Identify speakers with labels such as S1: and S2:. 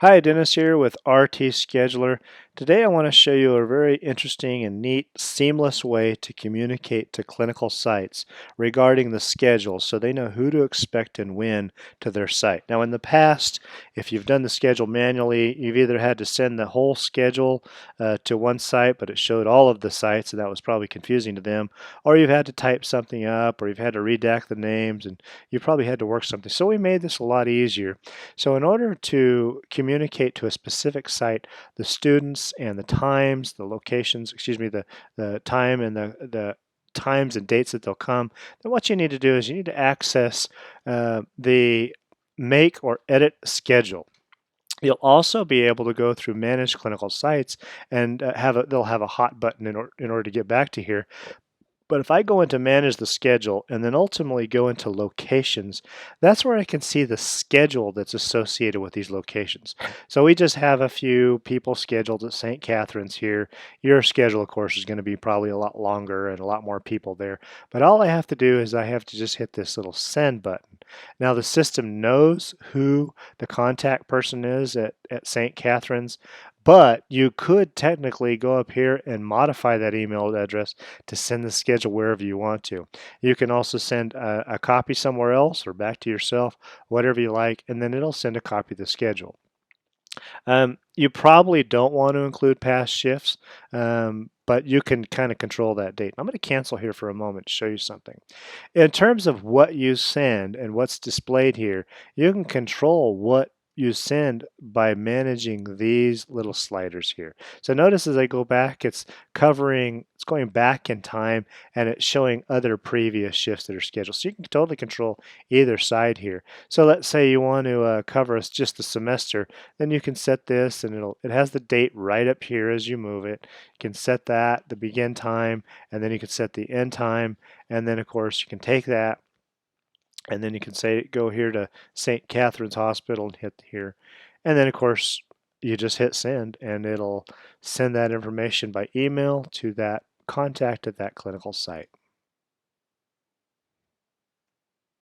S1: Hi, Dennis here with RT Scheduler. Today I want to show you a very interesting and neat, seamless way to communicate to clinical sites regarding the schedule so they know who to expect and when to their site. Now, in the past, if you've done the schedule manually, you've either had to send the whole schedule to one site, but it showed all of the sites, and that was probably confusing to them, or you've had to type something up, or you've had to redact the names, and you probably had to work something. So we made this a lot easier. So in order to communicate to a specific site, the students and the times, the locations, excuse me, the time and the times and dates that they'll come, then what you need to do is you need to access the make or edit schedule. You'll also be able to go through manage clinical sites and they'll have a hot button in order to get back to here. But if I go into manage the schedule and then ultimately go into locations, that's where I can see the schedule that's associated with these locations. So we just have a few people scheduled at St. Catharines here. Your schedule, of course, is going to be probably a lot longer and a lot more people there. But all I have to do is I have to just hit this little send button. Now the system knows who the contact person is at St. Catharines, but you could technically go up here and modify that email address to send the schedule wherever you want to. You can also send a copy somewhere else or back to yourself, whatever you like, and then it'll send a copy of the schedule. You probably don't want to include past shifts, but you can kind of control that date. I'm going to cancel here for a moment to show you something. In terms of what you send and what's displayed here, you can control what you send by managing these little sliders here. So notice as I go back, it's going back in time and it's showing other previous shifts that are scheduled. So you can totally control either side here. So let's say you want to cover us just the semester, then you can set this and it has the date right up here as you move it. You can set that, the begin time, and then you can set the end time, and then of course you can take that and then you can say go here to St. Catherine's Hospital and hit here. And then of course you just hit send and it'll send that information by email to that contact at that clinical site.